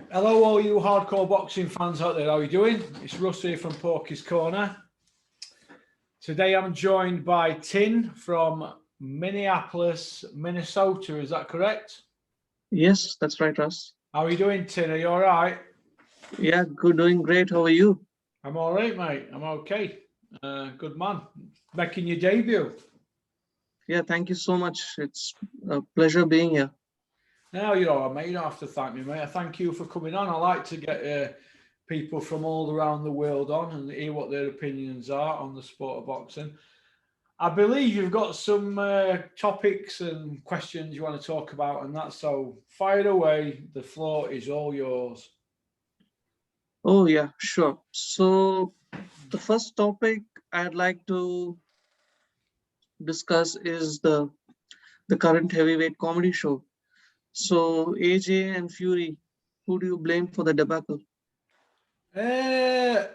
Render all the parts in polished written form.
Hello, all you hardcore boxing fans out there. How are you doing? It's Russ here from Porky's Corner. Today I'm joined by Tin from Minneapolis, Minnesota. Is that correct? Yes, that's right, Russ. How are you doing, Tin? Are you all right? Yeah, good, doing great. How are you? I'm all right, mate. I'm okay. Good man. Making your debut. Yeah, thank you so much. It's a pleasure being here. No, you're all right, mate. You don't have to thank me, mate. I thank you for coming on. I like to get people from all around the world on and hear what their opinions are on the sport of boxing. I believe you've got some topics and questions you want to talk about, and that. So fire away. The floor is all yours. Oh, yeah, sure. So, the first topic I'd like to discuss is the current heavyweight comedy show. So, AJ and Fury, who do you blame for the debacle? I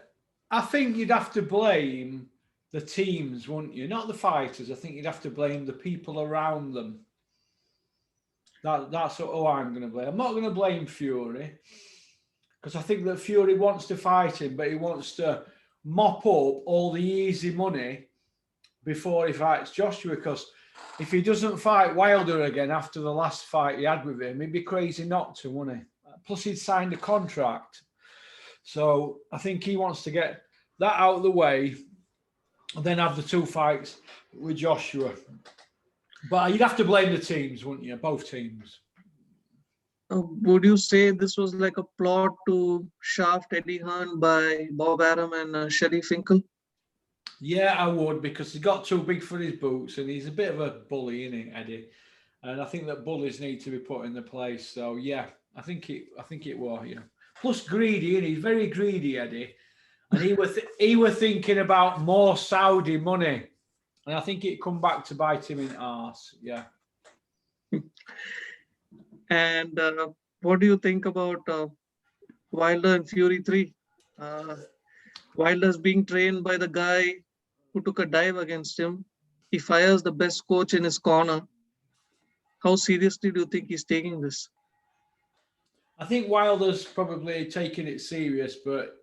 think you'd have to blame the teams, wouldn't you? Not the fighters. I think you'd have to blame the people around them. That's who I'm going to blame. I'm not going to blame Fury because I think that Fury wants to fight him, but he wants to mop up all the easy money before he fights Joshua. Because if he doesn't fight Wilder again after the last fight he had with him, he'd be crazy not to, wouldn't he? Plus, he'd signed a contract. So I think he wants to get that out of the way and then have the two fights with Joshua. But you'd have to blame the teams, wouldn't you? Both teams. Would you say this was like a plot to shaft Eddie Hearn by Bob Arum and Sherry Finkel? Yeah, I would, because he got too big for his boots and he's a bit of a bully, isn't he, Eddie? And I think that bullies need to be put in the place. So yeah, I think it was, yeah. Plus greedy, and he's very greedy, Eddie. And he were thinking about more Saudi money. And I think it come back to bite him in the arse. Yeah. And what do you think about Wilder and Fury 3? Wilder's being trained by the guy who took a dive against him. He fires the best coach in his corner. How seriously do you think he's taking this? I think Wilder's probably taking it serious, but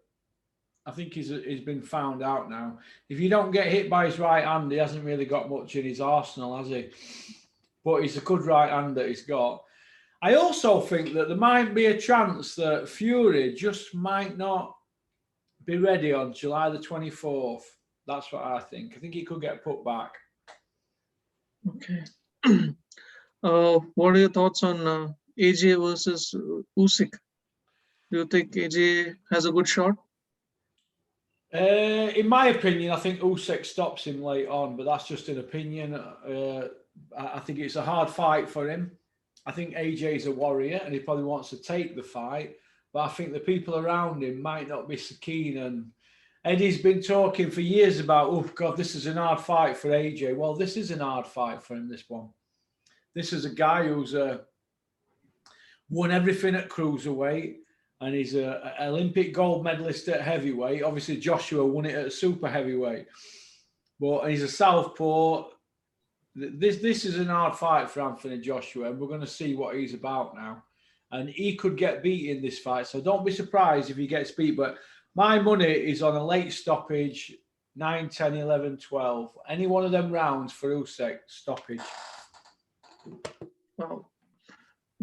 I think he's been found out now. If you don't get hit by his right hand, he hasn't really got much in his arsenal, has he? But he's a good right hand that he's got. I also think that there might be a chance that Fury just might not be ready on July the 24th. That's what I think. I think he could get put back. Okay. What are your thoughts on AJ versus Usyk? Do you think AJ has a good shot? In my opinion, I think Usyk stops him late on, but that's just an opinion. I think it's a hard fight for him. I think AJ's a warrior and he probably wants to take the fight, but I think the people around him might not be so keen. And Eddie's been talking for years about, oh God, this is an hard fight for AJ. Well, this is an hard fight for him, this one. This is a guy who's won everything at cruiserweight, and he's an Olympic gold medalist at heavyweight. Obviously, Joshua won it at super heavyweight, but he's a southpaw. This is an hard fight for Anthony Joshua, and we're going to see what he's about now. And he could get beat in this fight, so don't be surprised if he gets beat. But my money is on a late stoppage, 9, 10, 11, 12. Any one of them rounds for Usyk, stoppage. Wow.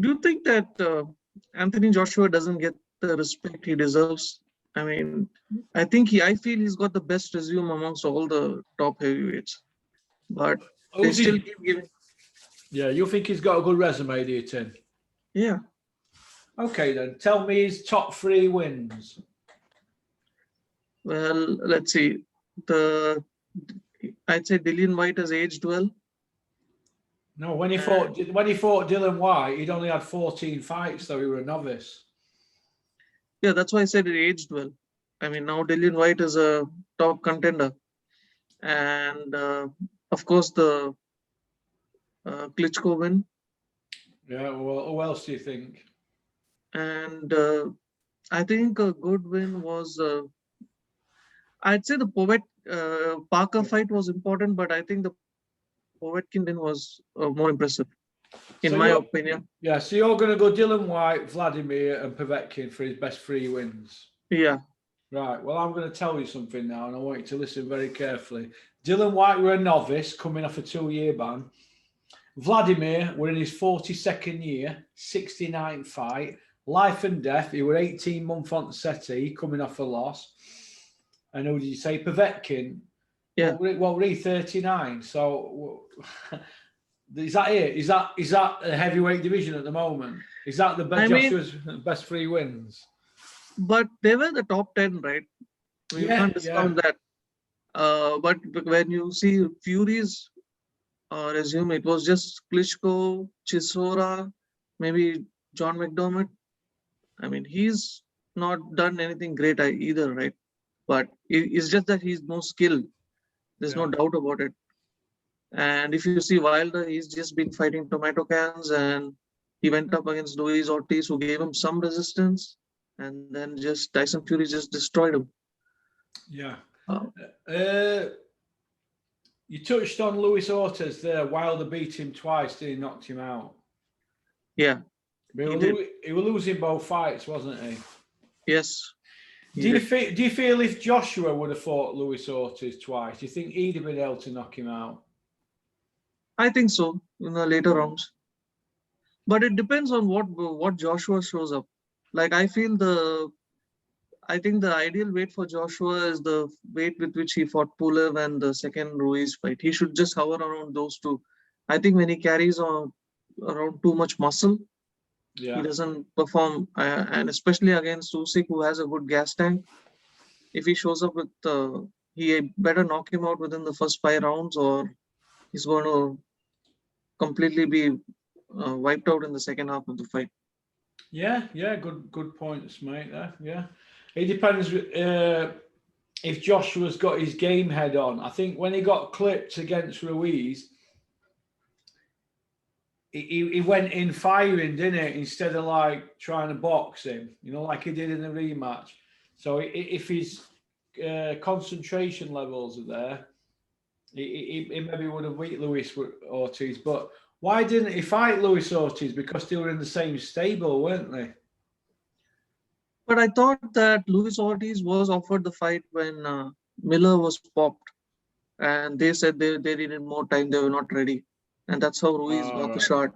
Do you think that Anthony Joshua doesn't get the respect he deserves? I mean, I feel he's got the best resume amongst all the top heavyweights, but they still keep giving. Yeah, you think he's got a good resume, do you, Tim? Yeah. Okay, then. Tell me his top 3 wins. Well, let's see. I'd say Dillian White has aged well. No, when he fought Dillian White, he'd only had 14 fights, though he were a novice. Yeah, that's why I said it aged well. I mean, now Dillian White is a top contender. And of course, the Klitschko win. Yeah, well, who else do you think? And I think a good win was, I'd say the Parker fight was important, but I think the Povetkin win was more impressive. in So my you're, opinion. yeah, so you're going to go Dillian White, Vladimir, and Povetkin for his best 3 wins. Yeah. Right. Well, I'm going to tell you something now, and I want you to listen very carefully. Dillian White were a novice coming off a 2-year ban. Vladimir were in his 42nd year, 69th fight, life and death. He were 18 months on settee, coming off a loss. And who did you say? Povetkin. Yeah. What were he? 39. So is that it? Is that a heavyweight division at the moment? Is that the best Joshua's best 3 wins? But they were the top 10, right? We can't discount that. But when you see Fury's resume, it was just Klitschko, Chisora, maybe John McDermott. I mean, he's not done anything great either, right? But it's just that he's more skilled. There's no doubt about it. And if you see Wilder, he's just been fighting tomato cans, and he went up against Luis Ortiz, who gave him some resistance, and then just Tyson Fury just destroyed him. Yeah. You touched on Luis Ortiz there. Wilder beat him twice, then he knocked him out. Yeah. He was losing both fights, wasn't he? Yes. Do you feel if Joshua would have fought Luis Ortiz twice, do you think he'd have been able to knock him out? I think so in the later rounds. But it depends on what Joshua shows up. Like I think the ideal weight for Joshua is the weight with which he fought Pulev and the second Ruiz fight. He should just hover around those two. I think when he carries on around too much muscle, he doesn't perform, and especially against Usyk, who has a good gas tank. If he shows up with, he better knock him out within the first 5 rounds, or he's going to completely be wiped out in the second half of the fight. Yeah, good points, mate. Yeah, it depends if Joshua's got his game head on. I think when he got clipped against Ruiz, he went in firing, didn't he? Instead of like trying to box him, like he did in the rematch. So if his concentration levels are there, he maybe would have beat Luis Ortiz. But why didn't he fight Luis Ortiz? Because they were in the same stable, weren't they? But I thought that Luis Ortiz was offered the fight when Miller was popped, and they said they needed more time. They were not ready, and that's how Ruiz got the shot.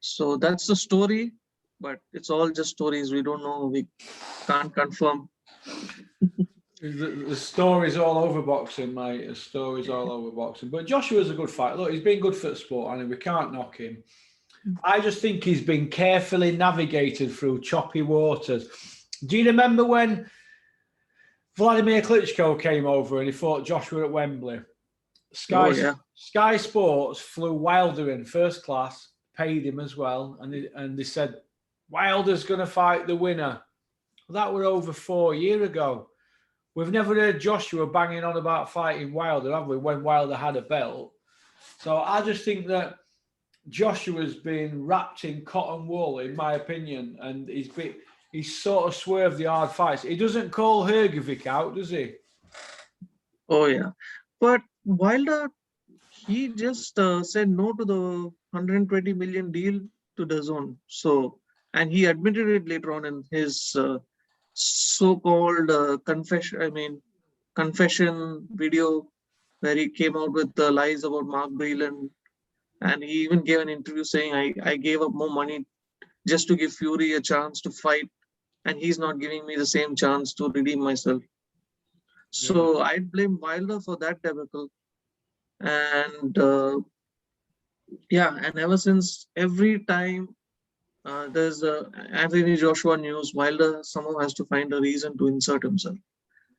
So that's the story, but it's all just stories. We don't know. We can't confirm. The story's all over boxing, mate. The story's all over boxing. But Joshua's a good fighter. Look, he's been good for the sport, and we can't knock him. I just think he's been carefully navigated through choppy waters. Do you remember when Vladimir Klitschko came over and he fought Joshua at Wembley? Sky Sports flew Wilder in first class, paid him as well, and they said Wilder's going to fight the winner. Well, that were over 4 years ago. We've never heard Joshua banging on about fighting Wilder, have we, when Wilder had a belt? So I just think that Joshua's been wrapped in cotton wool, in my opinion, and he's sort of swerved the hard fights. He doesn't call Hrgovic out, does he? Oh, yeah. But Wilder, he just said no to the 120 million deal to DAZN. So, and he admitted it later on in his so-called confession video, where he came out with the lies about Mark Breland, and he even gave an interview saying, I gave up more money just to give Fury a chance to fight, and he's not giving me the same chance to redeem myself. So I'd blame Wilder for that debacle. And and ever since, every time there's Anthony Joshua news, Wilder somehow has to find a reason to insert himself.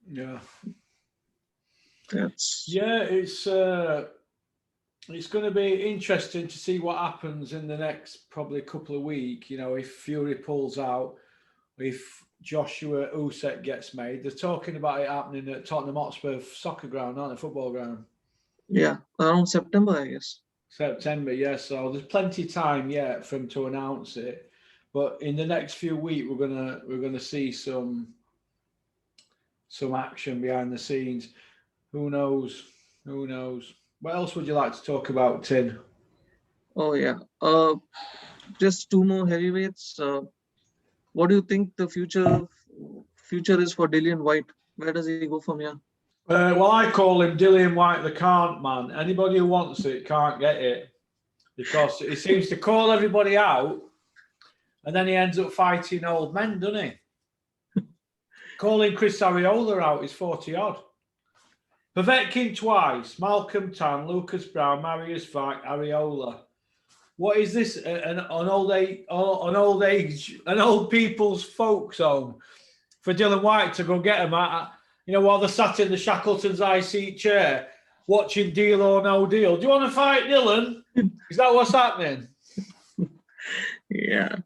Yeah. It's going to be interesting to see what happens in the next probably couple of weeks. If Fury pulls out, if Joshua Usyk gets made. They're talking about it happening at Tottenham Hotspur soccer ground, aren't they? Football ground. Yeah, around September, I guess. September, yeah. So there's plenty of time yet for him to announce it. But in the next few weeks, we're gonna see some action behind the scenes. Who knows? What else would you like to talk about, Tin? Oh yeah. Just two more heavyweights. What do you think the future is for Dillian White? Where does he go from here? Well, I call him Dillian White the can't man. Anybody who wants it can't get it because he seems to call everybody out and then he ends up fighting old men, doesn't he? Calling Chris Ariola out is 40 odd. Povetkin twice, Malcolm Tan, Lucas Brown, Marius Vac, Ariola. What is this? An old people's folks home for Dillian White to go get him at, while they're sat in the Shackleton's high seat chair watching Deal or No Deal. Do you want to fight Dillian? Is that what's happening? Yeah.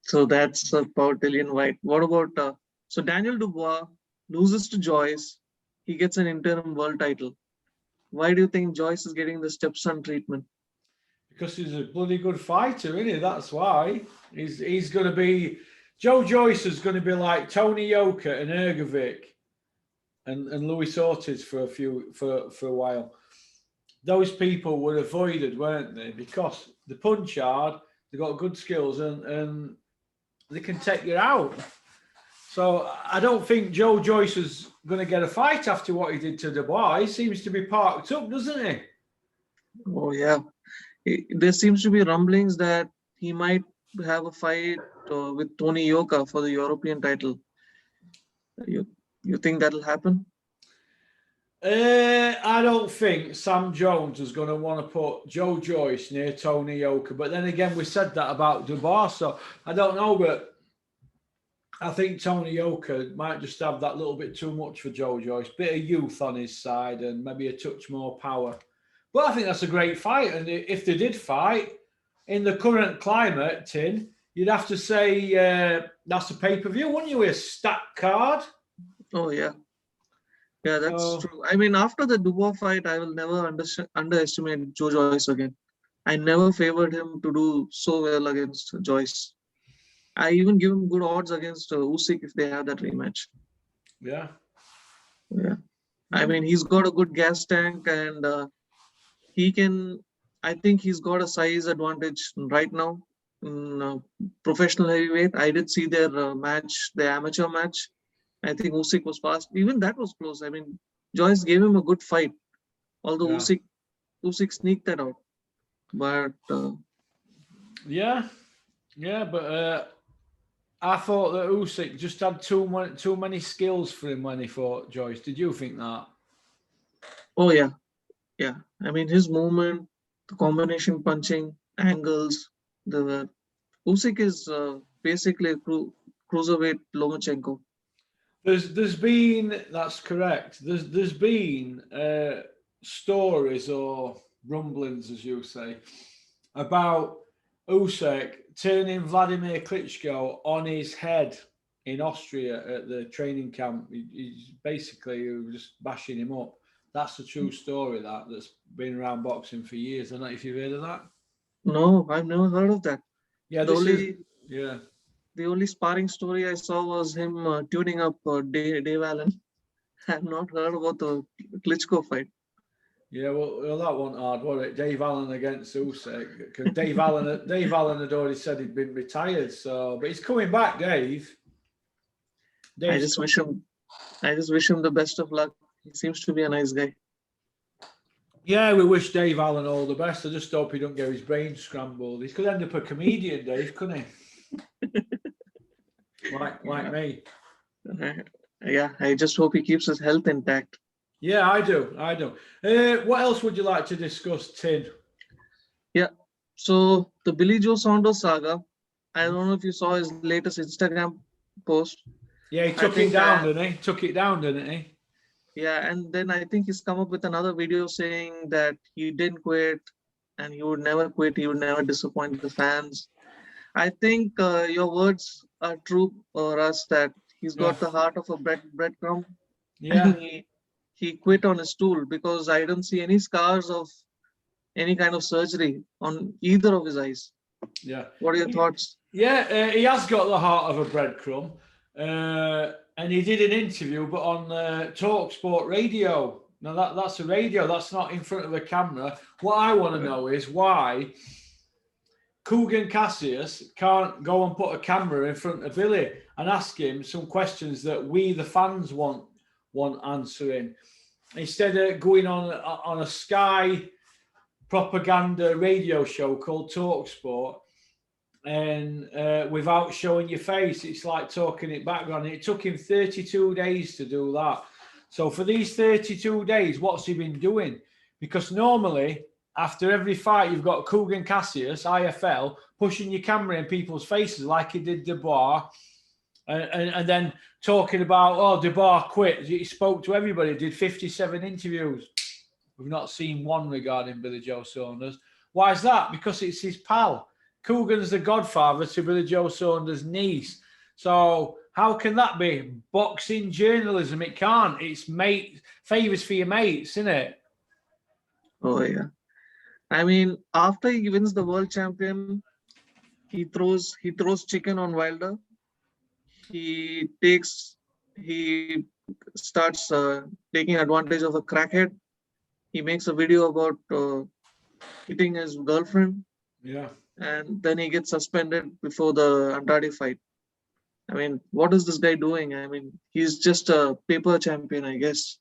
So that's about Dillian White. What about so Daniel Dubois loses to Joyce. He gets an interim world title. Why do you think Joyce is getting the stepson treatment? Because he's a bloody good fighter, isn't he? That's why. He's going to be... Joe Joyce is going to be like Tony Yoka and Ergovic and Luis Ortiz for a while. Those people were avoided, weren't they? Because they punch hard, they've got good skills, and they can take you out. So I don't think Joe Joyce is going to get a fight after what he did to Dubois. He seems to be parked up, doesn't he? Oh yeah. There seems to be rumblings that he might have a fight with Tony Yoka for the European title. You think that'll happen? I don't think Sam Jones is going to want to put Joe Joyce near Tony Yoka. But then again, we said that about Dubois, so I don't know. But I think Tony Yoka might just have that little bit too much for Joe Joyce. Bit of youth on his side and maybe a touch more power. But I think that's a great fight. And if they did fight in the current climate, Tin, you'd have to say that's a pay-per-view, wouldn't you? A stacked card. Oh, yeah. Yeah, that's true. I mean, after the Dubois fight, I will never underestimate Joe Joyce again. I never favored him to do so well against Joyce. I even give him good odds against Usyk if they have that rematch. Yeah. Yeah. I mean, he's got a good gas tank and I think he's got a size advantage right now in professional heavyweight. I did see their match, the amateur match. I think Usyk was fast. Even that was close. I mean, Joyce gave him a good fight, although Usyk sneaked that out. But but I thought that Usyk just had too many skills for him when he fought Joyce. Did you think that? Oh yeah. I mean, his movement, the combination punching, angles. The Usyk is basically a cruiserweight Lomachenko. There's been, that's correct. There's been stories or rumblings, as you say, about Usyk turning Vladimir Klitschko on his head in Austria at the training camp. He's basically just bashing him up. That's a true story that's been around boxing for years. I don't know if you've heard of that. No, I've never heard of that. Yeah, the only sparring story I saw was him tuning up Dave Allen. I've not heard about the Klitschko fight. Yeah, well, that wasn't hard, was it? Dave Allen against Usyk, because Dave Allen had already said he'd been retired. So, but he's coming back, Dave. I just wish him the best of luck. He seems to be a nice guy. Yeah, we wish Dave Allen all the best. I just hope he don't get his brain scrambled. He could end up a comedian, Dave, couldn't he? like me. Yeah, I just hope he keeps his health intact. Yeah, I do. What else would you like to discuss, Tin? Yeah, so the Billy Joe Saunders saga. I don't know if you saw his latest Instagram post. Yeah, he took it down, didn't he? Yeah, and then I think he's come up with another video saying that he didn't quit and he would never quit. He would never disappoint the fans. I think your words are true for us that he's got the heart of a breadcrumb. Yeah. And he quit on his stool because I don't see any scars of any kind of surgery on either of his eyes. Yeah. What are your thoughts? Yeah, he has got the heart of a breadcrumb. And he did an interview, but on Talk Sport Radio No, that's a radio. That's not in front of a camera. What I want to know is why Kugan Cassius can't go and put a camera in front of Billy and ask him some questions that we, the fans, want answering, instead of going on a Sky propaganda radio show called TalkSport and without showing your face. It's like talking it background. It took him 32 days to do that. So for these 32 days, what's he been doing? Because normally, after every fight, you've got Kugan Cassius, IFL, pushing your camera in people's faces like he did DEBUT, and then talking about, oh, DEBUT quit. He spoke to everybody, did 57 interviews. We've not seen one regarding Billy Joe Saunders. Why is that? Because it's his pal. Kugan's the godfather to Billy Joe Saunders' niece. So how can that be? Boxing journalism, it can't. It's favors for your mates, isn't it? Oh, yeah. I mean, after he wins the world champion, he throws chicken on Wilder. He starts taking advantage of a crackhead. He makes a video about hitting his girlfriend. Yeah. And then he gets suspended before the Andrade fight. I mean, what is this guy doing? I mean, he's just a paper champion, I guess.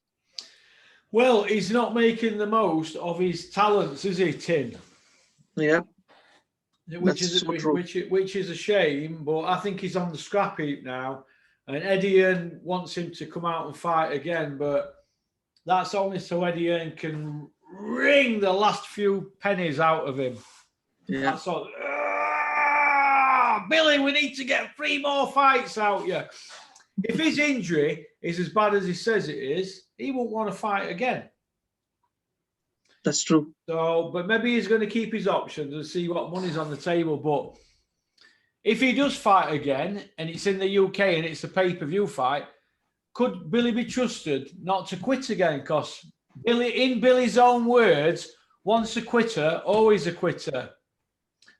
Well, he's not making the most of his talents, is he, Tin? Yeah. Which is a shame, but I think he's on the scrap heap now. And Eddie wants him to come out and fight again, but that's only so Eddie can wring the last few pennies out of him. Yeah. That's all. Billy, we need to get 3 more fights out here. If his injury is as bad as he says it is, he won't want to fight again. That's true. So, but maybe he's going to keep his options and see what money's on the table. But if he does fight again and it's in the UK and it's a pay-per-view fight, could Billy be trusted not to quit again? Because in Billy's own words, once a quitter, always a quitter.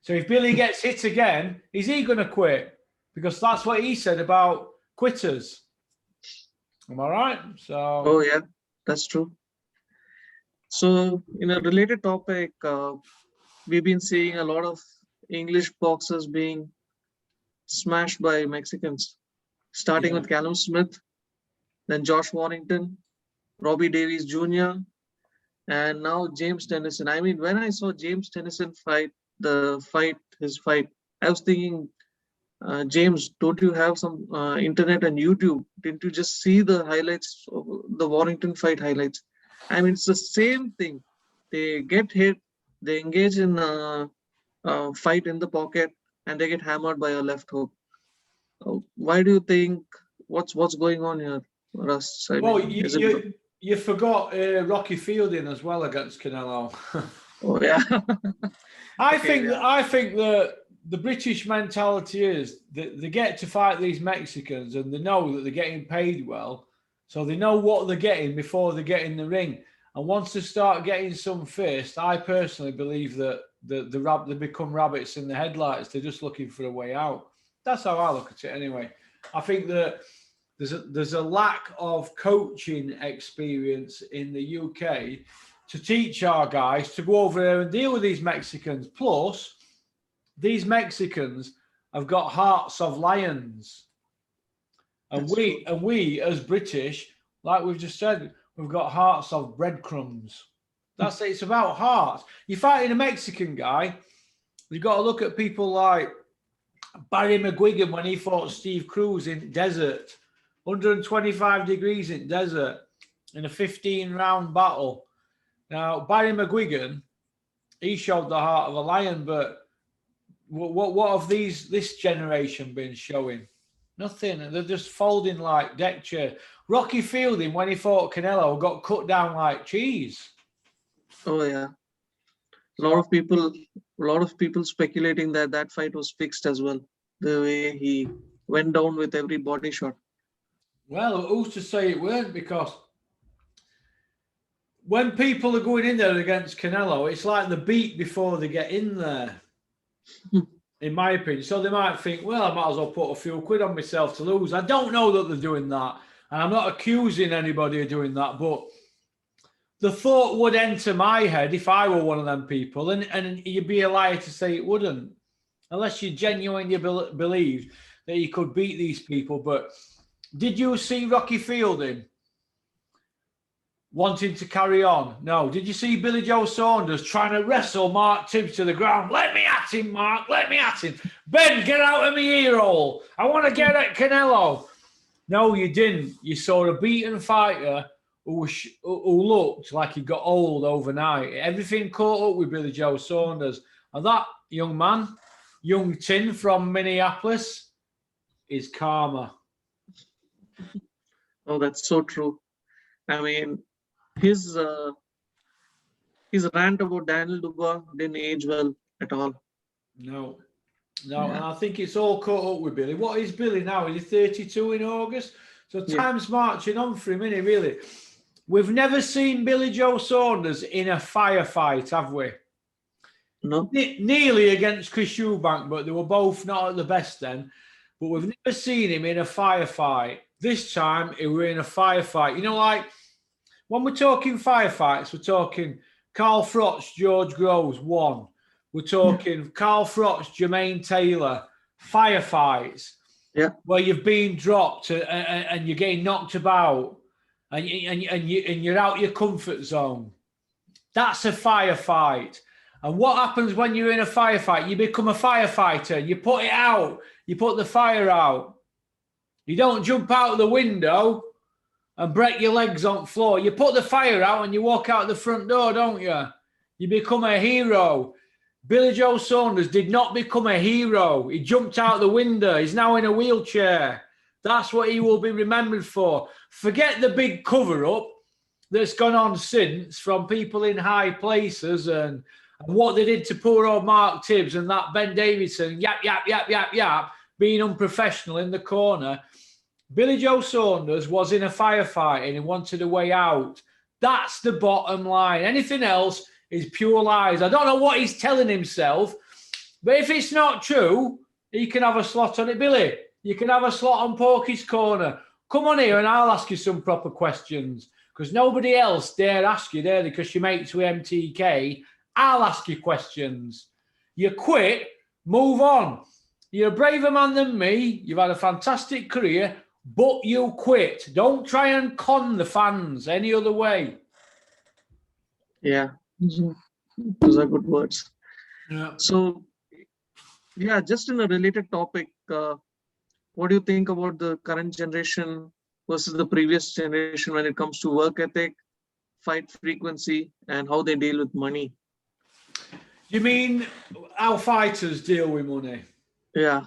So if Billy gets hit again, is he going to quit? Because that's what he said about quitters. Am I right? So. Oh, yeah, that's true. So in a related topic, we've been seeing a lot of English boxers being smashed by Mexicans, starting with Callum Smith, then Josh Warrington, Robbie Davies Jr., and now James Tennyson. I mean, when I saw James Tennyson fight, his fight, I was thinking, James, don't you have some internet and YouTube? Didn't you just see the highlights of the Warrington fight highlights? I mean, it's the same thing. They get hit, they engage in a fight in the pocket, and they get hammered by a left hook. Why do you think, what's going on here, Russ? You forgot Rocky Fielding as well against Canelo. Oh, yeah. I think that the British mentality is that they get to fight these Mexicans and they know that they're getting paid well. So they know what they're getting before they get in the ring. And once they start getting some fist, I personally believe that they become rabbits in the headlights. They're just looking for a way out. That's how I look at it anyway. I think that there's a lack of coaching experience in the UK to teach our guys to go over there and deal with these Mexicans. Plus, these Mexicans have got hearts of lions. And we as British, like we've just said, we've got hearts of breadcrumbs. That's it. It's about hearts. You're fighting a Mexican guy, you've got to look at people like Barry McGuigan when he fought Steve Cruz in desert, 125 degrees in desert, in a 15-round battle. Now, Barry McGuigan, he showed the heart of a lion, but what have this generation been showing? Nothing. They're just folding like deck chair. Rocky Fielding, when he fought Canelo, got cut down like cheese. Oh, yeah. A lot of people speculating that fight was fixed as well. The way he went down with every body shot. Well, who's to say it weren't? Because when people are going in there against Canelo, it's like the beat before they get in there, in my opinion. So they might think, well, I might as well put a few quid on myself to lose. I don't know that they're doing that. And I'm not accusing anybody of doing that, but the thought would enter my head if I were one of them people, and you'd be a liar to say it wouldn't, unless you genuinely believed that he could beat these people. But did you see Rocky Fielding wanting to carry on? No. Did you see Billy Joe Saunders trying to wrestle Mark Tibbs to the ground? Let me at him, Mark. Let me at him. Ben, get out of my ear hole. I want to get at Canelo. No, you didn't. You saw a beaten fighter who looked like he got old overnight. Everything caught up with Billy Joe Saunders. And that young man, young Tin from Minneapolis, is karma. Oh, that's so true. I mean, his rant about Daniel Dubois didn't age well at all. No. And I think it's all caught up with Billy. What is Billy now? Is he 32 in August? So time's marching on for him, isn't it, really? We've never seen Billy Joe Saunders in a firefight, have we? No. Nearly against Chris Eubank, but they were both not at the best then. But we've never seen him in a firefight. This time, he were in a firefight. You know, like, when we're talking firefights, we're talking Carl Froch, George Groves, 1. We're talking Carl Froch, Jermaine Taylor, firefights. Yeah. Where you've been dropped and you're getting knocked about and you're out your comfort zone. That's a firefight. And what happens when you're in a firefight? You become a firefighter. You put it out. You put the fire out. You don't jump out the window and break your legs on the floor. You put the fire out and you walk out the front door, don't you? You become a hero. Billy Joe Saunders did not become a hero. He jumped out the window. He's now in a wheelchair. That's what he will be remembered for. Forget the big cover-up that's gone on since from people in high places and what they did to poor old Mark Tibbs and that Ben Davidson, yap, being unprofessional in the corner. Billy Joe Saunders was in a firefight and he wanted a way out. That's the bottom line. Anything else is pure lies. I don't know what he's telling himself, but if it's not true, he can have a slot on it. Billy, you can have a slot on Porky's Corner. Come on here and I'll ask you some proper questions because nobody else dare ask you there because you're mates with MTK. I'll ask you questions. You quit, move on. You're a braver man than me. You've had a fantastic career, but you quit. Don't try and con the fans any other way. Yeah. Those are good words. Yeah. So, yeah, just in a related topic, what do you think about the current generation versus the previous generation when it comes to work ethic, fight frequency, and how they deal with money? You mean how fighters deal with money? Yeah.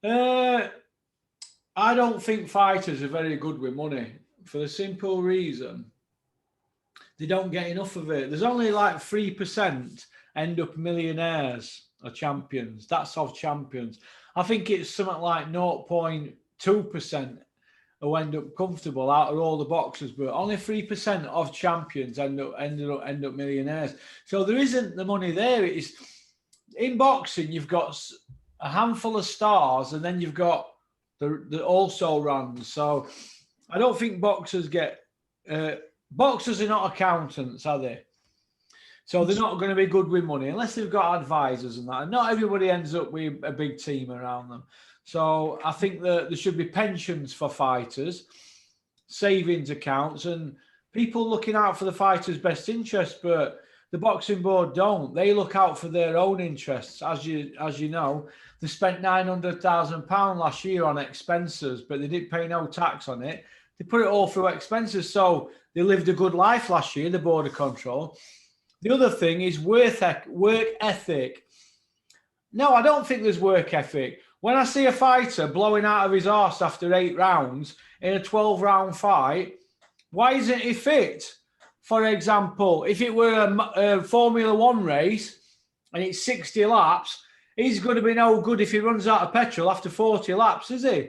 I don't think fighters are very good with money for the simple reason they don't get enough of it. There's only like 3% end up millionaires or champions. That's of champions. I think it's something like 0.2% who end up comfortable out of all the boxers, but only 3% of champions end up millionaires. So there isn't the money there. It's in boxing, you've got a handful of stars, and then you've got the also runs. So I don't think boxers get. Boxers are not accountants, are they? So they're not going to be good with money unless they've got advisors and that. And not everybody ends up with a big team around them. So I think that there should be pensions for fighters, savings accounts, and people looking out for the fighters' best interests. But the boxing board don't. They look out for their own interests. As you know, they spent £900,000 last year on expenses, but they didn't pay no tax on it. They put it all through expenses. So they lived a good life last year, the Border Control. The other thing is work ethic. No, I don't think there's work ethic. When I see a fighter blowing out of his arse after 8 rounds in a 12-round fight, why isn't he fit? For example, if it were a Formula One race and it's 60 laps, he's going to be no good if he runs out of petrol after 40 laps, is he?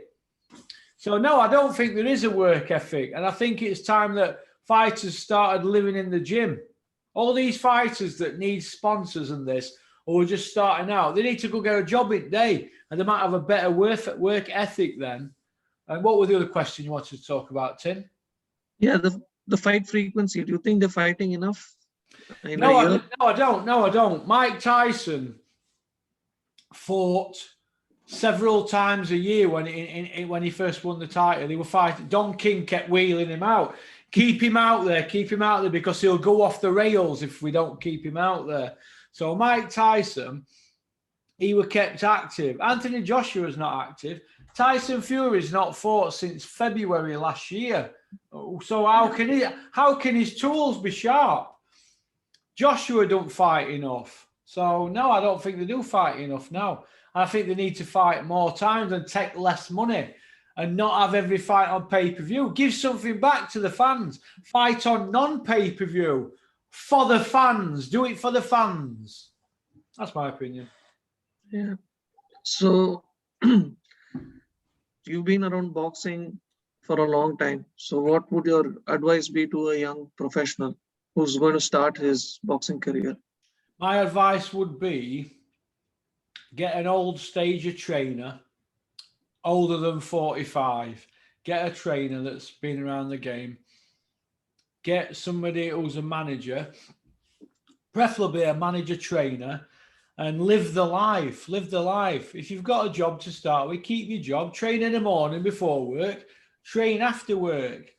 So, no, I don't think there is a work ethic. And I think it's time that fighters started living in the gym. All these fighters that need sponsors and this, or are just starting out, they need to go get a job in day, and they might have a better work ethic then. And what were the other question you wanted to talk about, Tim? Yeah, the fight frequency. Do you think they're fighting enough in a No, year? I don't. No, I don't. Mike Tyson fought several times a year when he first won the title. He was fighting. Don King kept wheeling him out. Keep him out there, because he'll go off the rails if we don't keep him out there. So Mike Tyson, he was kept active. Anthony Joshua's not active. Tyson Fury's not fought since February last year. So how can his tools be sharp? Joshua don't fight enough. So no, I don't think they do fight enough now. I think they need to fight more times and take less money and not have every fight on pay-per-view. Give something back to the fans. Fight on non-pay-per-view for the fans. Do it for the fans. That's my opinion. Yeah. So you've been around boxing for a long time. So what would your advice be to a young professional who's going to start his boxing career? My advice would be get an old stager trainer, older than 45. Get a trainer that's been around the game. Get somebody who's a manager, preferably a manager trainer, and live the life. Live the life. If you've got a job to start with, keep your job. Train in the morning before work. Train after work.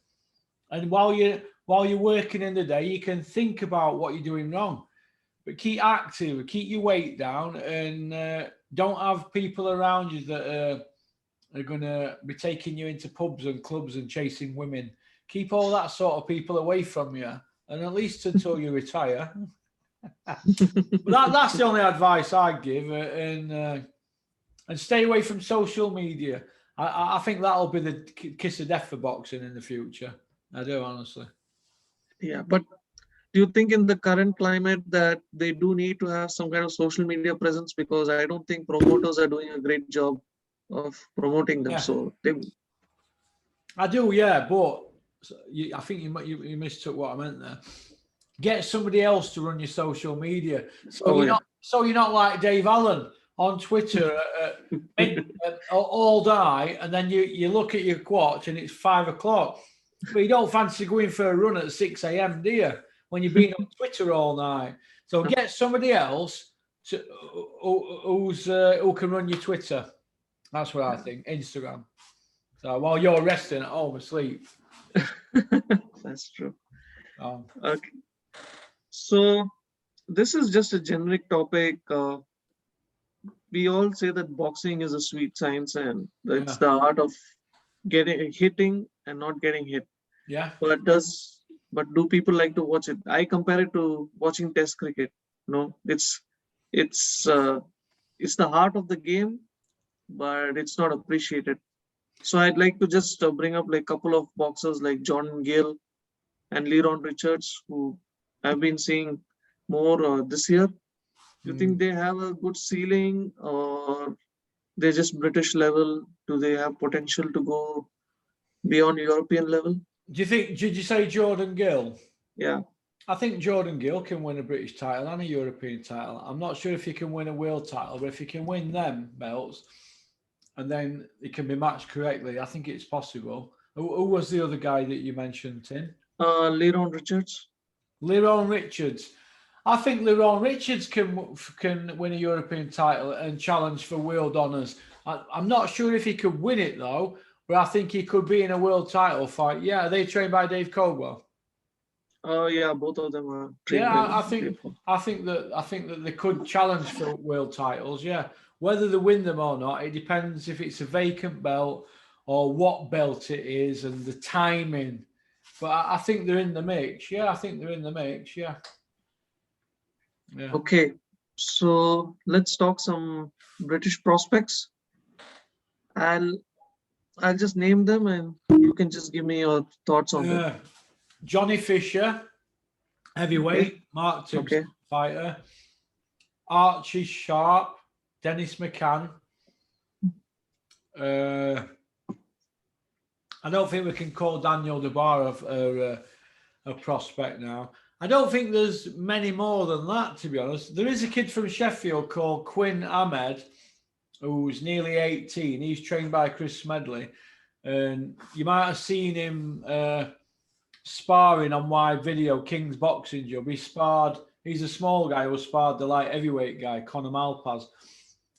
And while you're working in the day, you can think about what you're doing wrong. But keep active, keep your weight down, and don't have people around you that are going to be taking you into pubs and clubs and chasing women. Keep all that sort of people away from you, and at least until you retire. But that's the only advice I give, and stay away from social media. I think that'll be the kiss of death for boxing in the future. I do, honestly. Yeah, but do you think in the current climate that they do need to have some kind of social media presence? Because I don't think promoters are doing a great job of promoting them. Yeah. So I do, yeah, but I think you mistook what I meant there. Get somebody else to run your social media, so you're not like Dave Allen on Twitter all day, and then you look at your watch and it's 5 o'clock. But you don't fancy going for a run at 6 a.m., do you? When you've been on Twitter all night. So get somebody else who can run your Twitter. That's what I think. Instagram. So while you're resting at home asleep. That's true. Okay. So this is just a generic topic. We all say that boxing is a sweet science and it's the art of hitting and not getting hit. Yeah. But do people like to watch it? I compare it to watching Test cricket. No, it's the heart of the game, but it's not appreciated. So I'd like to just bring up like a couple of boxers like Jordan Gill and Leron Richards, who I've been seeing more this year. Do you think they have a good ceiling, or they're just British level? Do they have potential to go beyond European level? Did you say Jordan Gill? Yeah. I think Jordan Gill can win a British title and a European title. I'm not sure if he can win a world title, but if he can win them belts and then it can be matched correctly, I think it's possible. Who was the other guy that you mentioned, Tim? Leron Richards. Leron Richards. I think Leron Richards can win a European title and challenge for world honours. I'm not sure if he could win it though, but I think he could be in a world title fight. Yeah, are they trained by Dave Coldwell? Yeah, both of them are trained. Yeah, I think that they could challenge for world titles. Yeah, whether they win them or not, it depends if it's a vacant belt or what belt it is and the timing. But I think they're in the mix. Yeah, I think they're in the mix. Yeah. Yeah. Okay, so let's talk some British prospects. I'll just name them and you can just give me your thoughts on them. Johnny Fisher, heavyweight, Mark Tibbs fighter. Archie Sharp, Dennis McCann. I don't think we can call Daniel DeBar a prospect now. I don't think there's many more than that, to be honest. There is a kid from Sheffield called Quinn Ahmed, who's nearly 18. He's trained by Chris Smedley. And you might have seen him sparring on my video, King's Boxing Job. He's a small guy who sparred the light heavyweight guy, Conor Malpaz.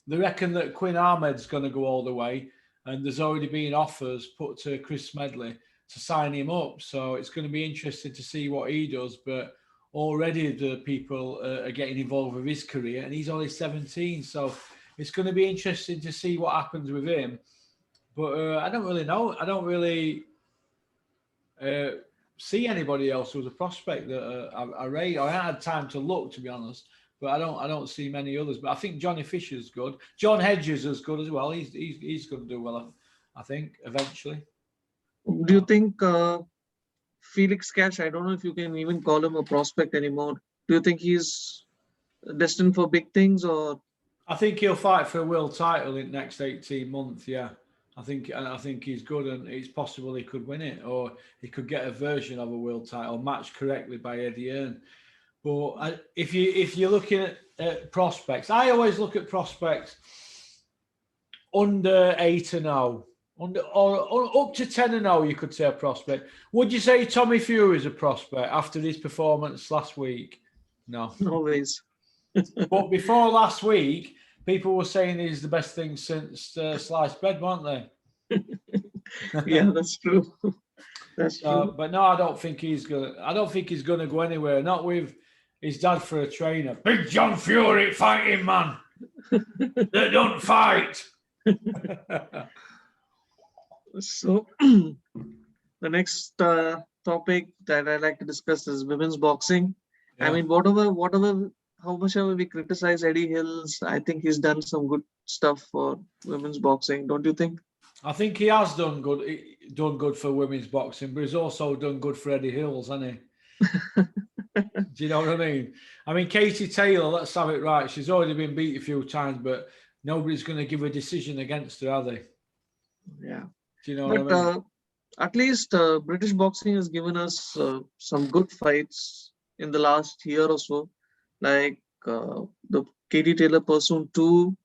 They reckon that Quinn Ahmed's going to go all the way, and there's already been offers put to Chris Smedley to sign him up. So it's going to be interesting to see what he does. But already the people are getting involved with his career, and he's only 17. So it's going to be interesting to see what happens with him. But I don't really know. I don't really see anybody else who's a prospect that I rate. I haven't had time to look, to be honest. But I don't see many others. But I think Johnny Fisher's good. John Hedges is good as well. He's going to do well, I think, eventually. Do you think Felix Cash, I don't know if you can even call him a prospect anymore. Do you think he's destined for big things, or? I think he'll fight for a world title in the next 18 months, yeah. I think he's good, and it's possible he could win it, or he could get a version of a world title matched correctly by Eddie Hearn. But if you're looking at prospects, I always look at prospects under 8-0, or up to 10-0. You could say a prospect. Would you say Tommy Fury is a prospect after his performance last week? No, always. But before last week, people were saying he's the best thing since sliced bread, weren't they? Yeah, that's true. That's true. But no, I don't think he's gonna go anywhere. Not with his dad for a trainer. Big John Fury fighting man. They don't fight. So the next topic that I'd like to discuss is women's boxing. Yeah. I mean, whatever, how much ever we criticize Eddie Hills, I think he's done some good stuff for women's boxing. Don't you think? I think he has done good for women's boxing, but he's also done good for Eddie Hills, hasn't he? Do you know what I mean? I mean, Katie Taylor, let's have it right. She's already been beat a few times, but nobody's going to give a decision against her, are they? Yeah. Do you know what I mean? At least British boxing has given us some good fights in the last year or so, like the Katie Taylor Pursuit 2,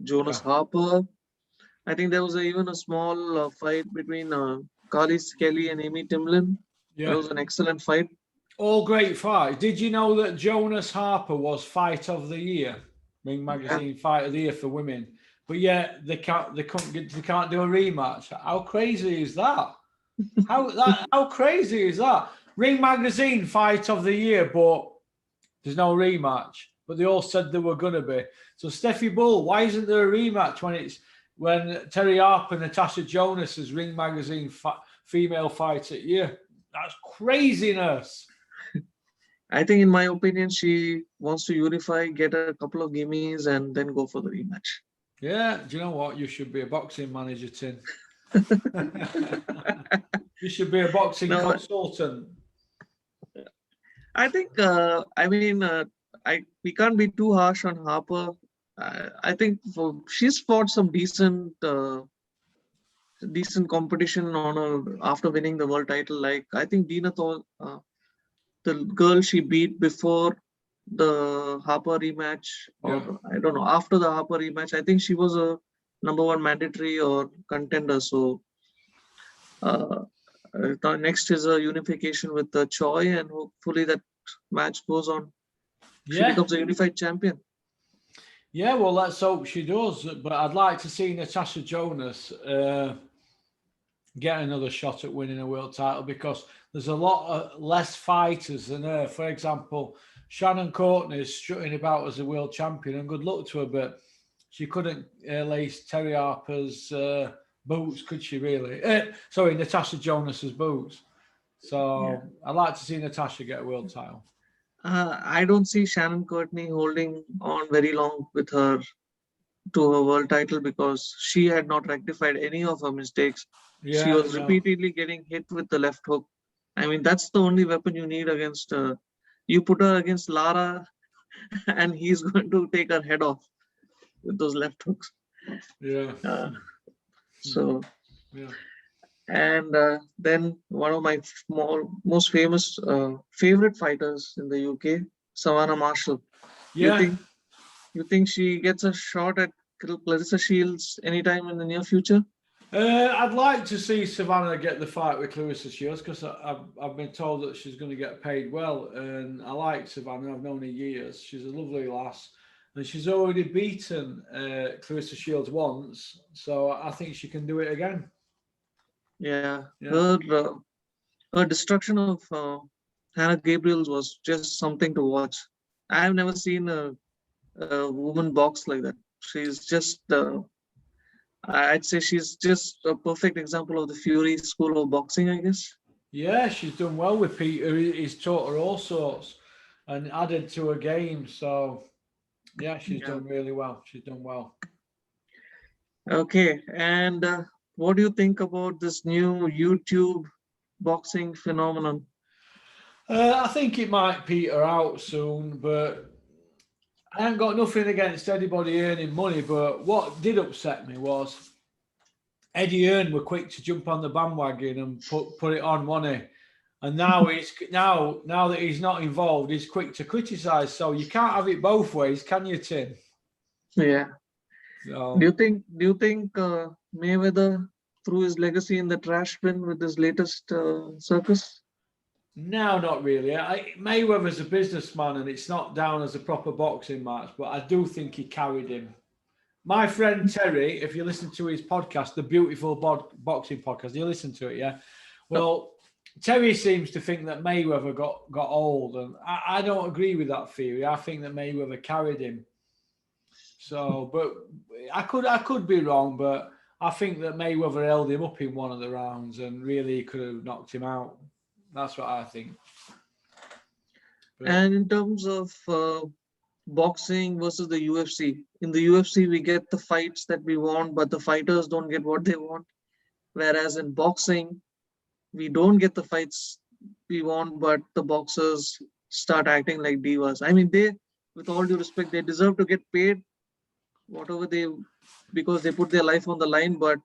Jonas Harper. I think there was even a small fight between Carly Kelly and Amy Timlin. Yeah. It was an excellent fight. All great fights. Did you know that Jonas Harper was Fight of the Year, Ring Magazine Fight of the Year for women? But yeah, they can't do a rematch. How crazy is that? How crazy is that? Ring Magazine Fight of the Year, but there's no rematch. But they all said there were gonna be. So Steffi Bull, why isn't there a rematch when Terry Harper and Natasha Jonas is Ring Magazine Female Fight at Year? That's craziness. I think, in my opinion, she wants to unify, get a couple of gimmies, and then go for the rematch. Yeah, do you know what? You should be a boxing manager, Tim. You should be a boxing consultant. I think, we can't be too harsh on Harper. I think she's fought some decent competition on her after winning the world title. Like, I think Dina Thor, the girl she beat before the Harper rematch, or I don't know, after the Harper rematch, I think she was a #1 mandatory or contender. So next is a unification with the Choi, and hopefully that match goes on. She becomes a unified champion. Yeah, well, let's hope she does. But I'd like to see Natasha Jonas get another shot at winning a world title, because there's a lot less fighters than her. For example, Shannon Courtney is strutting about as a world champion, and good luck to her, but she couldn't lace Terry Harper's boots, could she really? Natasha Jonas's boots. So I'd like to see Natasha get a world title. I don't see Shannon Courtney holding on very long with her to her world title, because she had not rectified any of her mistakes. She was repeatedly getting hit with the left hook. I mean, that's the only weapon you need against you put her against Lara, and he's going to take her head off with those left hooks. And then one of my most famous favorite fighters in the UK, Savannah Marshall. You think she gets a shot at Clarissa Shields anytime in the near future? I'd like to see Savannah get the fight with Clarissa Shields because I've been told that she's going to get paid well, and I like Savannah. I've known her years. She's a lovely lass, and she's already beaten Clarissa Shields once, so I think she can do it again. Yeah, Yeah. her destruction of Hannah Gabriel's was just something to watch. I've never seen a woman box like that. She's just, I'd say she's just a perfect example of the Fury school of boxing, I guess. Yeah, she's done well with Peter. He's taught her all sorts and added to her game. So, yeah, she's Yeah. done really well. She's done well. Okay, and what do you think about this new YouTube boxing phenomenon? I think it might peter out soon, but I haven't got nothing against anybody earning money. But what did upset me was Eddie Hearn were quick to jump on the bandwagon and put it on, wasn't he? And now now that he's not involved, he's quick to criticise. So you can't have it both ways, can you, Tim? Yeah. So, Do you think Mayweather threw his legacy in the trash bin with his latest circus? no, not really. Mayweather's a businessman and it's not down as a proper boxing match, but I do think he carried him. My friend Terry, if you listen to his podcast, the Beautiful Boxing Podcast, you listen to it, yeah? Well, Terry seems to think that Mayweather got old, and I don't agree with that theory. I think that Mayweather carried him. So, but I could be wrong, but I think that Mayweather held him up in one of the rounds and really could have knocked him out. That's what I think. But, And in terms of boxing versus the UFC, in the UFC we get the fights that we want, but the fighters don't get what they want. Whereas in boxing, we don't get the fights we want, but the boxers start acting like divas. I mean, they, with all due respect, they deserve to get paid whatever because they put their life on the line. But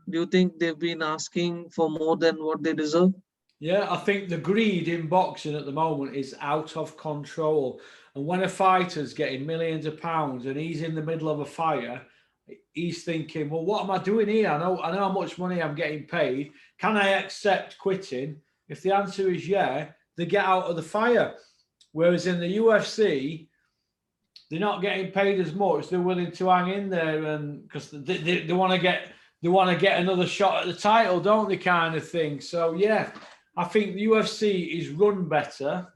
do you think they've been asking for more than what they deserve? yeah, I think the greed in boxing at the moment is out of control. And when a fighter's getting millions of pounds and he's in the middle of a fire, he's thinking, well, what am I doing here? I know how much money I'm getting paid. Can I accept quitting? If the answer is yeah, they get out of the fire. Whereas in the UFC, they're not getting paid as much. They're willing to hang in there, and because they want to get another shot at the title, don't they? Kind of thing. So yeah, I think the UFC is run better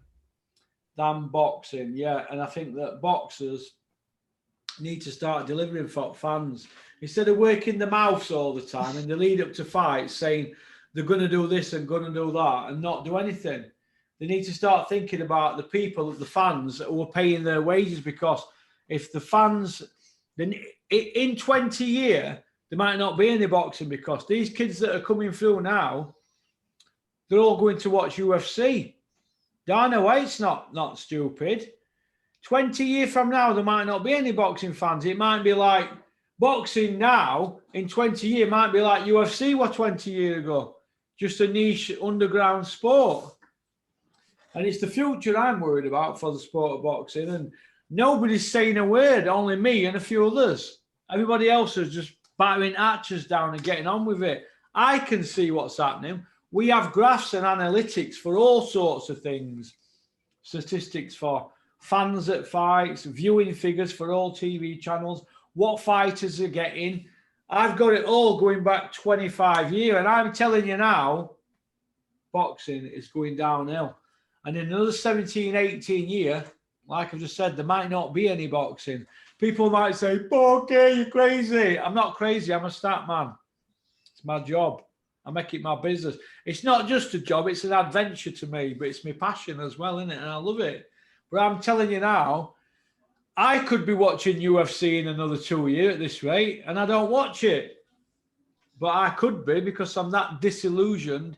than boxing. Yeah, and I think that boxers need to start delivering for fans instead of working the mouths all the time in the lead up to fights, saying they're going to do this and going to do that and not do anything. They need to start thinking about the people, the fans who are paying their wages, because if the fans, then in 20 years, there might not be any boxing because these kids that are coming through now, they're all going to watch UFC. Dana White's not stupid. 20 years from now, there might not be any boxing fans. It might be like boxing now in 20 years might be like UFC was 20 years ago. Just a niche underground sport. And it's the future I'm worried about for the sport of boxing. And nobody's saying a word, only me and a few others. Everybody else is just battering archers down and getting on with it. I can see what's happening. We have graphs and analytics for all sorts of things. Statistics for fans at fights, viewing figures for all TV channels, what fighters are getting. I've got it all going back 25 years. And I'm telling you now, boxing is going downhill. And in another 17, 18 years, like I've just said, there might not be any boxing. People might say, okay, you're crazy. I'm not crazy. I'm a stat man. It's my job. I make it my business. It's not just a job. It's an adventure to me, but it's my passion as well, isn't it? And I love it. But I'm telling you now, I could be watching UFC in another 2 years at this rate, and I don't watch it. But I could be because I'm that disillusioned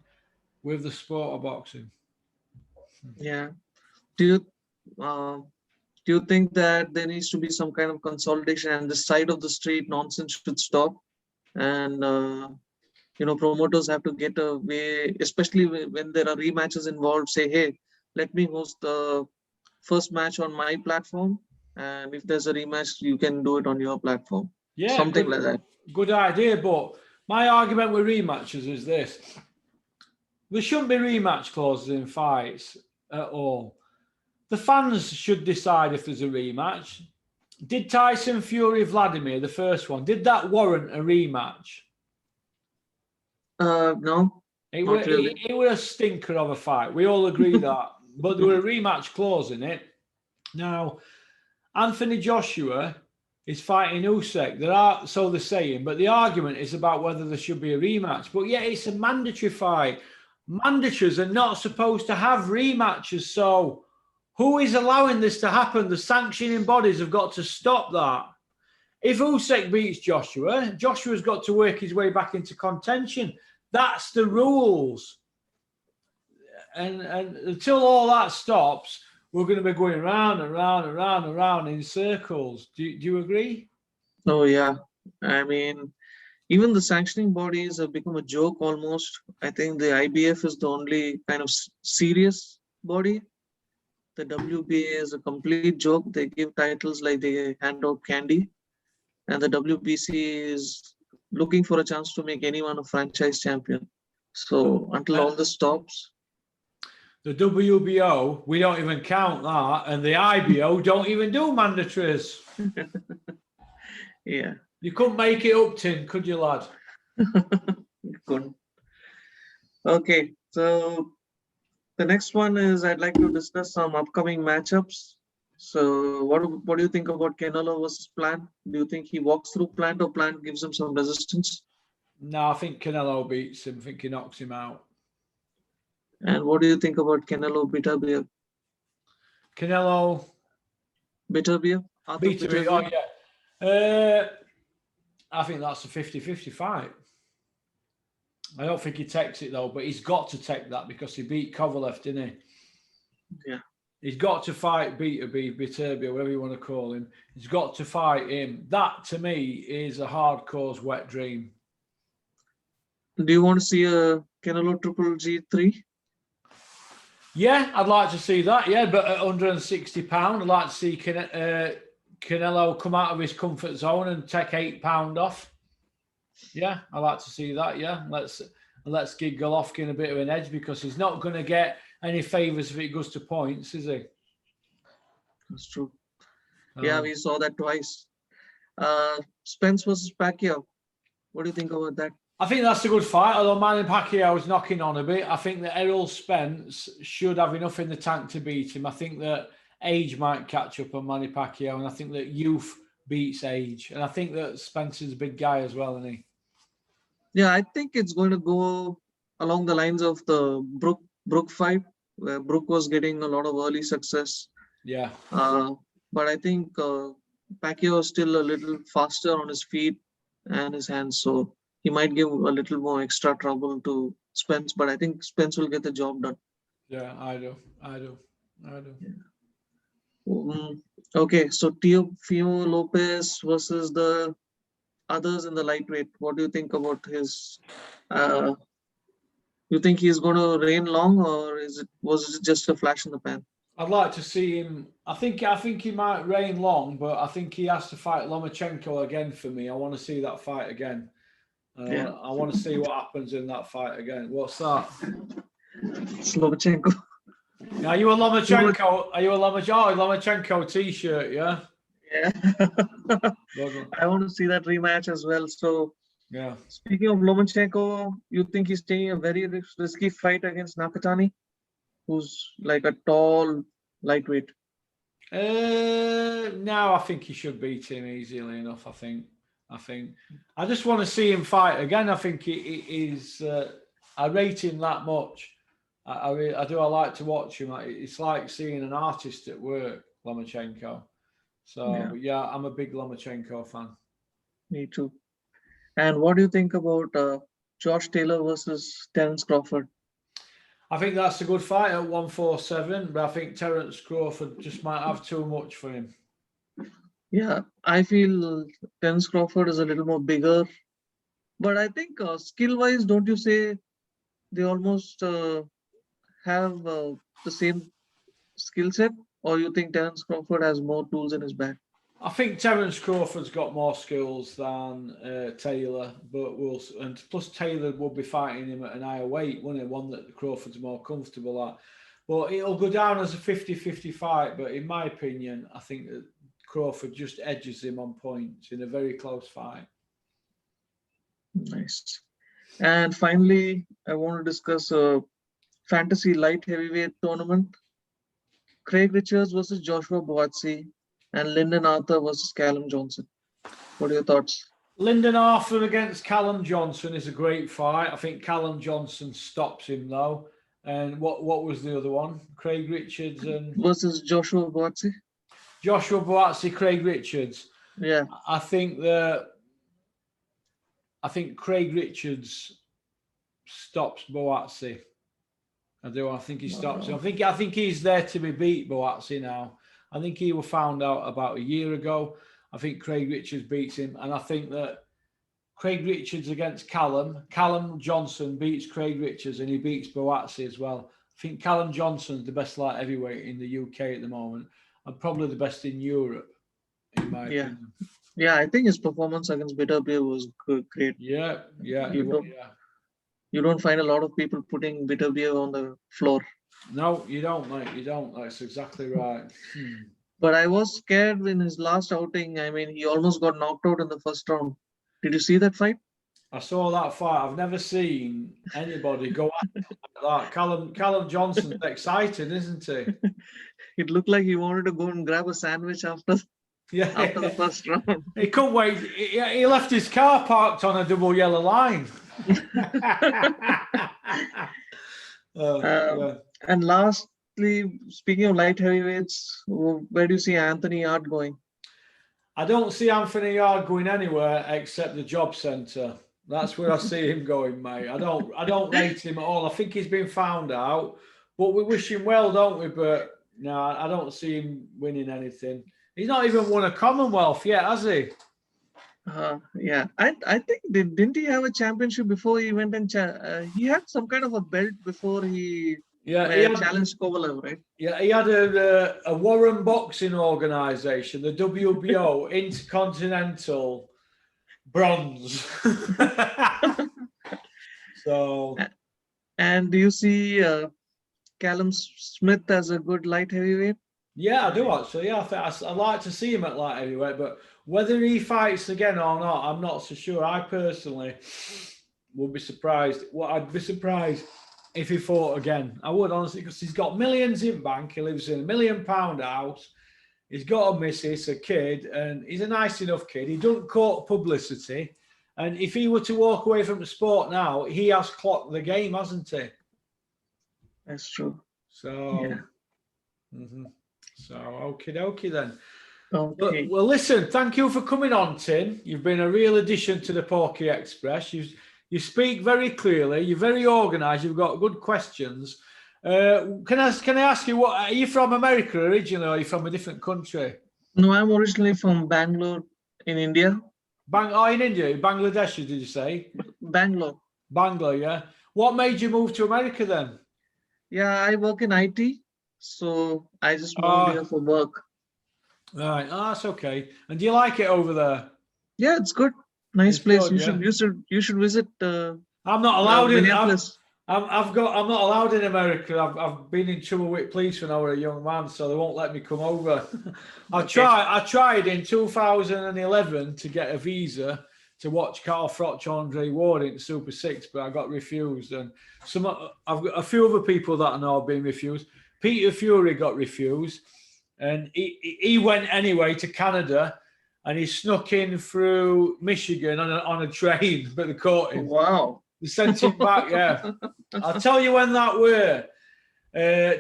with the sport of boxing. Yeah. Do you think that there needs to be some kind of consolidation and the side of the street nonsense should stop? And promoters have to get a way, especially when there are rematches involved, say, hey, let me host the first match on my platform, and if there's a rematch, you can do it on your platform. Yeah, something like that. Good idea, but My argument with rematches is this. There shouldn't be rematch clauses in fights at all. The fans should decide if there's a rematch. Did Tyson Fury Vladimir, the first one, did that warrant a rematch? No, It not really. was a stinker of a fight. We all agree that. But there were a rematch clause in it. Now, Anthony Joshua is fighting Usyk. So they're saying, but the argument is about whether there should be a rematch. But yeah, it's a mandatory fight. Mandatories are not supposed to have rematches. So who is allowing this to happen? The sanctioning bodies have got to stop that. If Usyk beats Joshua, Joshua's got to work his way back into contention. That's the rules. And until all that stops, we're going to be going round and round and round and round in circles. Do you agree? Oh, yeah. I mean, even the sanctioning bodies have become a joke almost. I think the IBF is the only kind of serious body. The WBA is a complete joke. They give titles like they hand out candy. And the WBC is looking for a chance to make anyone a franchise champion. So until all this stops. The WBO, we don't even count that. And the IBO don't even do mandatories. Yeah. You couldn't make it up, Tim, could you, lad? You couldn't. Okay, so the next one is I'd like to discuss some upcoming matchups. So what do you think about Canelo versus Plant? Do you think he walks through Plant or Plant gives him some resistance? No, I think Canelo beats him. I think he knocks him out. And what do you think about Canelo Beterbiev? Canelo Beterbiev? Beterbiev, oh yeah. I think that's a 50-50 fight. I don't think he takes it though, but he's got to take that because he beat Kovalev, didn't he? Yeah. He's got to fight Beterbiev, whatever you want to call him. He's got to fight him. That to me is a hardcore's wet dream. Do you want to see a Canelo Triple G3? Yeah, I'd like to see that. Yeah, but at £160, I'd like to see Canelo come out of his comfort zone and take £8 off. Yeah, I'd like to see that. Yeah, let's give Golovkin a bit of an edge because he's not going to get any favours if it goes to points, is he? That's true. Yeah, we saw that twice. Spence versus Pacquiao. What do you think about that? I think that's a good fight, although Manny Pacquiao is knocking on a bit. I think that Errol Spence should have enough in the tank to beat him. I think that age might catch up on Manny Pacquiao, and I think that youth beats age. And I think that Spencer's a big guy as well, isn't he? Yeah, I think it's going to go along the lines of the Brook fight, where Brook was getting a lot of early success. Yeah. But I think Pacquiao is still a little faster on his feet and his hands, so he might give a little more extra trouble to Spence. But I think Spence will get the job done. Yeah, I do. Yeah. Okay, so Teofimo Lopez versus the others in the lightweight. What do you think about his? You think he's going to reign long, or was it just a flash in the pan? I'd like to see him. I think he might reign long, but I think he has to fight Lomachenko again for me. I want to see that fight again. I want to see what happens in that fight again. What's that? It's Lomachenko. Are you a Lomachenko? Are you a Lomachenko t-shirt? Yeah. Yeah. I want to see that rematch as well. So, yeah. Speaking of Lomachenko, you think he's taking a very risky fight against Nakatani, who's like a tall lightweight? No, I think he should beat him easily enough. I think. I just want to see him fight again. I think he is. I rate him that much. I do. I like to watch him. It's like seeing an artist at work, Lomachenko. So yeah, I'm a big Lomachenko fan. Me too. And what do you think about Josh Taylor versus Terence Crawford? I think that's a good fight at 147, but I think Terence Crawford just might have too much for him. Yeah, I feel Terence Crawford is a little more bigger, but I think skill-wise, don't you say they almost have the same skill set, or you think Terence Crawford has more tools in his bag? I think Terence Crawford's got more skills than Taylor, and plus Taylor will be fighting him at an higher weight, won't it? One that Crawford's more comfortable at. But it'll go down as a 50-50 fight. But in my opinion, I think that Crawford just edges him on points in a very close fight. Nice. And finally, I want to discuss a fantasy light heavyweight tournament. Craig Richards versus Joshua Buatsi and Lyndon Arthur versus Callum Johnson. What are your thoughts? Lyndon Arthur against Callum Johnson is a great fight. I think Callum Johnson stops him though. And what was the other one? Craig Richards and versus Joshua Buatsi. Joshua Buatsi, Craig Richards. Yeah. I think Craig Richards stops Buatsi. I do. I think he stops him. I think he's there to be beat, Buatsi now. I think he was found out about a year ago. I think Craig Richards beats him. And I think that Craig Richards against Callum Johnson beats Craig Richards and he beats Buatsi as well. I think Callum Johnson's the best light heavyweight in the UK at the moment and probably the best in Europe, in my opinion. Yeah, I think his performance against Beterbiev was great. Yeah. You don't find a lot of people putting Beterbiev on the floor. No, you don't, mate. You don't. That's exactly right. But I was scared in his last outing. I mean, he almost got knocked out in the first round. Did you see that fight? I saw that fight. I've never seen anybody go at like that. Callum Johnson's excited, isn't he? It looked like he wanted to go and grab a sandwich after the first round. He couldn't wait. He left his car parked on a double yellow line. And lastly, speaking of light heavyweights, where do you see Anthony Yard going? I don't see Anthony Yard going anywhere except the job centre. That's where I see him going, mate. I don't rate him at all. I think he's been found out, but we wish him well, don't we? But no, I don't see him winning anything. He's not even won a Commonwealth yet, has he? Yeah, I think didn't he have a championship before he went and he had some kind of a belt before he challenged Kovalev, right? Yeah, he had a Warren boxing organization, the WBO Intercontinental Bronze. So, and do you see Callum Smith as a good light heavyweight? Yeah, I do actually. Yeah, I'd like to see him at light heavyweight, but whether he fights again or not, I'm not so sure. I personally would be surprised. Well, I'd be surprised if he fought again. I would, honestly, because he's got millions in bank. He lives in £1 million house. He's got a missus, a kid, and he's a nice enough kid. He doesn't court publicity. And if he were to walk away from the sport now, he has clocked the game, hasn't he? That's true. So, yeah. So, okie dokie then. Okay. Well, listen, thank you for coming on, Tim. You've been a real addition to the Porky Express. You speak very clearly. You're very organised. You've got good questions. Can I ask you, are you from America originally, or are you from a different country? No, I'm originally from Bangalore in India. In India? Bangladesh, did you say? Bangalore. Bangalore, yeah. What made you move to America then? Yeah, I work in IT. So I just moved here for work. Right, that's okay. And do you like it over there? Yeah, it's good. Nice place. Good, you should visit. I'm not allowed in. Minneapolis. I'm not allowed in America. I've been in trouble with police when I was a young man, so they won't let me come over. I tried in 2011 to get a visa to watch Carl Froch Andre Ward in Super 6, but I got refused. And I've got a few other people that I know have been refused. Peter Fury got refused, and he went anyway to Canada, and he snuck in through Michigan on a train, but they caught him. Wow. They sent him back, yeah. I'll tell you when that were.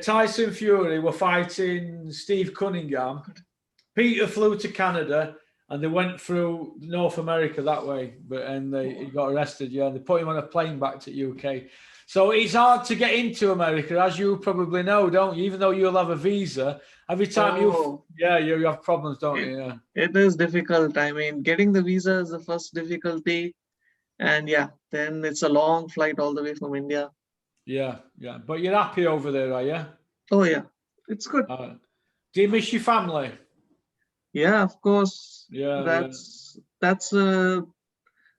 Tyson Fury were fighting Steve Cunningham. Peter flew to Canada, and they went through North America that way, he got arrested, yeah. They put him on a plane back to UK. So it's hard to get into America, as you probably know, don't you? Even though you'll have a visa, every time you have problems, don't you? Yeah. It is difficult. I mean, getting the visa is the first difficulty. And then it's a long flight all the way from India. Yeah. But you're happy over there, are you? Oh, yeah. It's good. Do you miss your family? Yeah, of course. Yeah, That's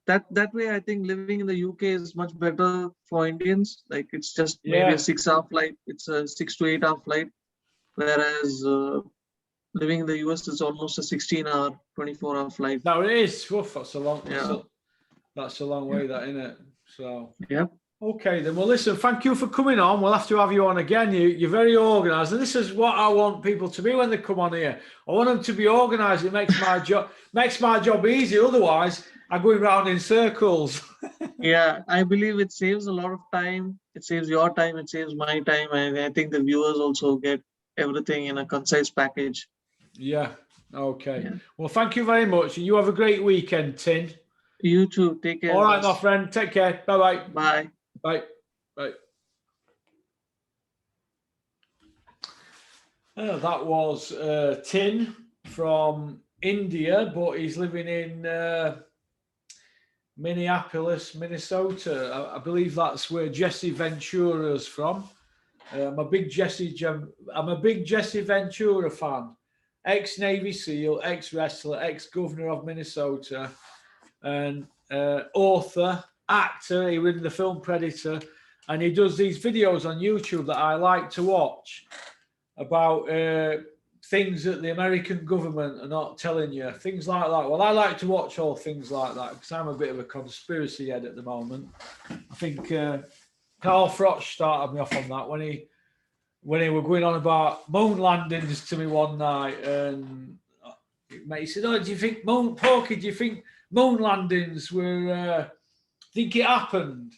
that way I think living in the UK is much better for Indians. Like it's just maybe a yeah. 6-hour flight. It's a 6 to 8 hour flight, whereas living in the US is almost a 16-hour, 24-hour flight. Now it is. Woof, that's a long. Yeah. That's a long way, that, isn't it? So. Yep. Okay, then. Well, listen, thank you for coming on. We'll have to have you on again. You're very organised, and this is what I want people to be when they come on here. I want them to be organised. It makes my job easy. Otherwise, I'm going round in circles. Yeah, I believe it saves a lot of time. It saves your time. It saves my time, and I think the viewers also get everything in a concise package. Yeah. Okay. Yeah. Well, thank you very much, and you have a great weekend, Tin. You too. Take care. All right, guys. my friend. Take care. Bye-bye. Bye. Bye. Bye. That was Tin from India, but he's living in Minneapolis, Minnesota. I believe that's where Jesse Ventura's from. I'm a big Jesse Ventura fan. Ex-Navy SEAL, ex-wrestler, ex-governor of Minnesota, and author, actor. He was in the film Predator, and he does these videos on YouTube that I like to watch about things that the American government are not telling you, things like that. Well, I like to watch all things like that because I'm a bit of a conspiracy head at the moment. I think Carl Froch started me off on that when he were going on about moon landings to me one night, and he said, "Oh, do you think moon landings were? Think it happened?"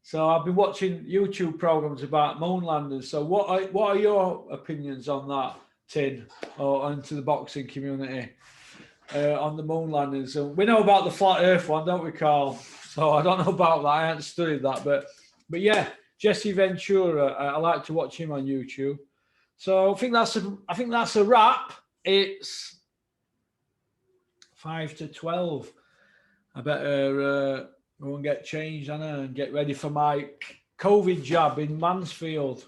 So I've been watching YouTube programs about moon landings. So what are your opinions on that, Tin, or into the boxing community on the moon landings? So we know about the flat Earth one, don't we, Carl? So I don't know about that. I haven't studied that, but yeah, Jesse Ventura. I like to watch him on YouTube. So I think that's a wrap. It's 5 to 12. I better go and get changed, Anna, and get ready for my COVID jab in Mansfield.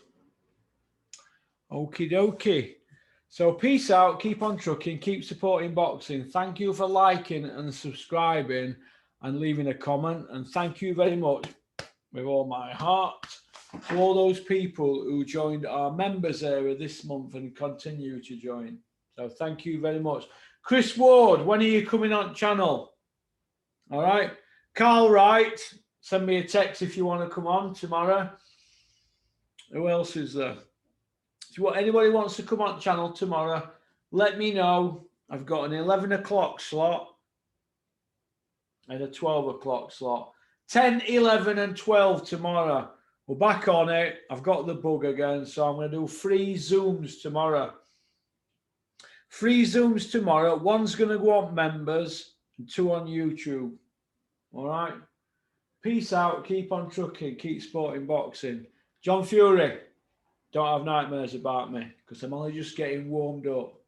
Okie dokie. So peace out. Keep on trucking. Keep supporting boxing. Thank you for liking and subscribing and leaving a comment. And thank you very much with all my heart to all those people who joined our members area this month and continue to join. So thank you very much. Chris Ward, when are you coming on channel? All right. Carl Wright, send me a text if you want to come on tomorrow. Who else is there? If anybody wants to come on channel tomorrow, let me know. I've got an 11 o'clock slot and a 12 o'clock slot. 10, 11 and 12 tomorrow. We're back on it. I've got the bug again, so I'm going to do 3 Zooms tomorrow. 3 Zooms tomorrow. One's going to go on members and 2 on YouTube. All right. Peace out. Keep on trucking. Keep sporting boxing. John Fury, don't have nightmares about me because I'm only just getting warmed up.